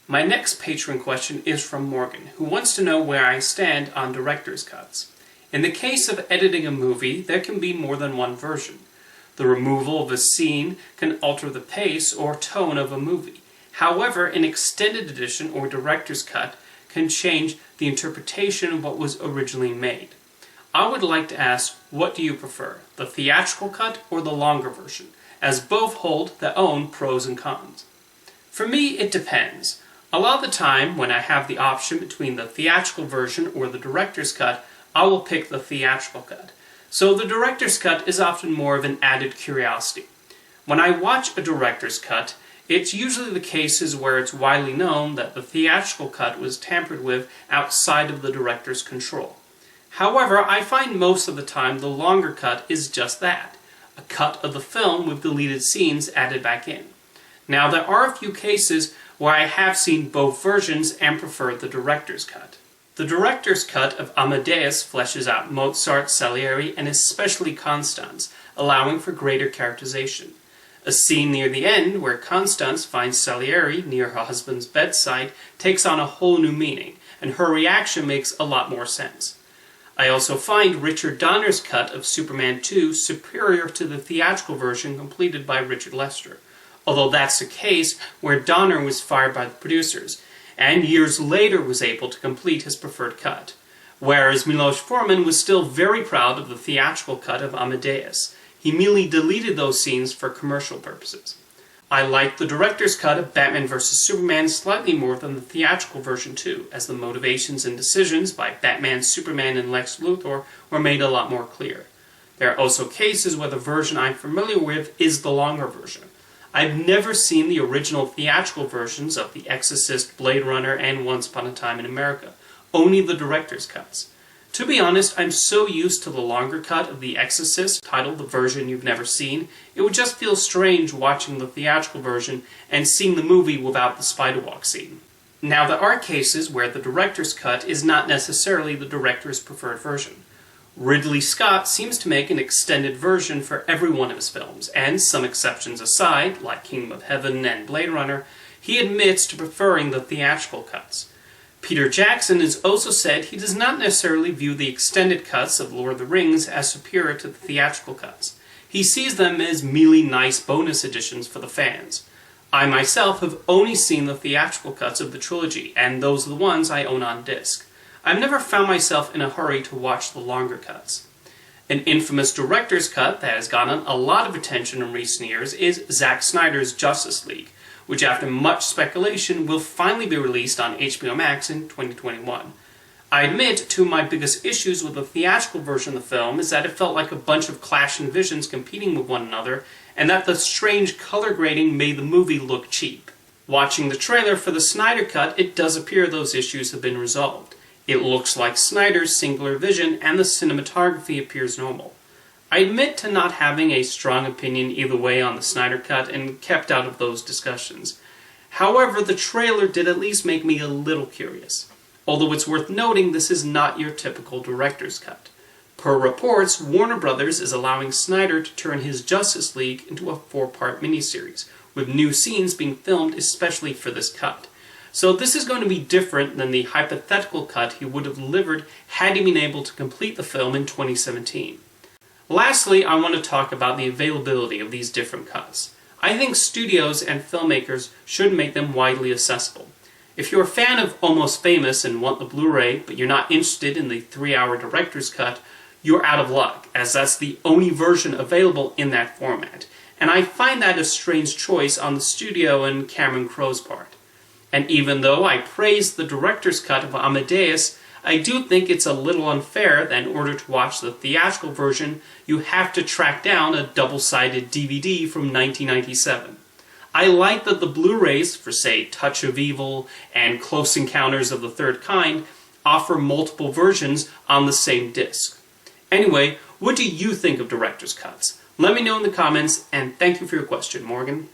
My next patron question is from Morgan, who wants to know where I stand on director's cuts. In the case of editing a movie, there can be more than one version. The removal of a scene can alter the pace or tone of a movie. However, an extended edition or director's cut can change the interpretation of what was originally made. I would like to ask, what do you prefer, the theatrical cut or the longer version, as both hold their own pros and cons? For me, it depends. A lot of the time, when I have the option between the theatrical version or the director's cut, I will pick the theatrical cut. So the director's cut is often more of an added curiosity. When I watch a director's cut, it's usually the cases where it's widely known that the theatrical cut was tampered with outside of the director's control. However, I find most of the time the longer cut is just that, a cut of the film with deleted scenes added back in. Now, there are a few cases where I have seen both versions and prefer the director's cut. The director's cut of Amadeus fleshes out Mozart, Salieri, and especially Constance, allowing for greater characterization. A scene near the end, where Constance finds Salieri near her husband's bedside, takes on a whole new meaning, and her reaction makes a lot more sense. I also find Richard Donner's cut of Superman 2 superior to the theatrical version completed by Richard Lester, although that's a case where Donner was fired by the producers, and years later was able to complete his preferred cut, whereas Milos Forman was still very proud of the theatrical cut of Amadeus. He merely deleted those scenes for commercial purposes. I like the director's cut of Batman vs. Superman slightly more than the theatrical version too, as the motivations and decisions by Batman, Superman, and Lex Luthor were made a lot more clear. There are also cases where the version I'm familiar with is the longer version. I've never seen the original theatrical versions of The Exorcist, Blade Runner, and Once Upon a Time in America, only the director's cuts. To be honest, I'm so used to the longer cut of The Exorcist, titled The Version You've Never Seen, it would just feel strange watching the theatrical version and seeing the movie without the spider-walk scene. Now, there are cases where the director's cut is not necessarily the director's preferred version. Ridley Scott seems to make an extended version for every one of his films, and some exceptions aside, like Kingdom of Heaven and Blade Runner, he admits to preferring the theatrical cuts. Peter Jackson has also said he does not necessarily view the extended cuts of Lord of the Rings as superior to the theatrical cuts. He sees them as merely nice bonus additions for the fans. I myself have only seen the theatrical cuts of the trilogy, and those are the ones I own on disc. I've never found myself in a hurry to watch the longer cuts. An infamous director's cut that has gotten a lot of attention in recent years is Zack Snyder's Justice League, which after much speculation will finally be released on HBO Max in 2021. I admit two of my biggest issues with the theatrical version of the film is that it felt like a bunch of clashing visions competing with one another, and that the strange color grading made the movie look cheap. Watching the trailer for the Snyder Cut, it does appear those issues have been resolved. It looks like Snyder's singular vision, and the cinematography appears normal. I admit to not having a strong opinion either way on the Snyder Cut and kept out of those discussions. However, the trailer did at least make me a little curious. Although it's worth noting this is not your typical director's cut. Per reports, Warner Brothers is allowing Snyder to turn his Justice League into a 4-part miniseries, with new scenes being filmed especially for this cut. So this is going to be different than the hypothetical cut he would have delivered had he been able to complete the film in 2017. Lastly, I want to talk about the availability of these different cuts. I think studios and filmmakers should make them widely accessible. If you're a fan of Almost Famous and want the Blu-ray, but you're not interested in the 3-hour director's cut, you're out of luck, as that's the only version available in that format. And I find that a strange choice on the studio and Cameron Crowe's part. And even though I praise the director's cut of Amadeus, I do think it's a little unfair that in order to watch the theatrical version, you have to track down a double-sided DVD from 1997. I like that the Blu-rays for, say, Touch of Evil and Close Encounters of the Third Kind offer multiple versions on the same disc. Anyway, what do you think of director's cuts? Let me know in the comments, and thank you for your question, Morgan.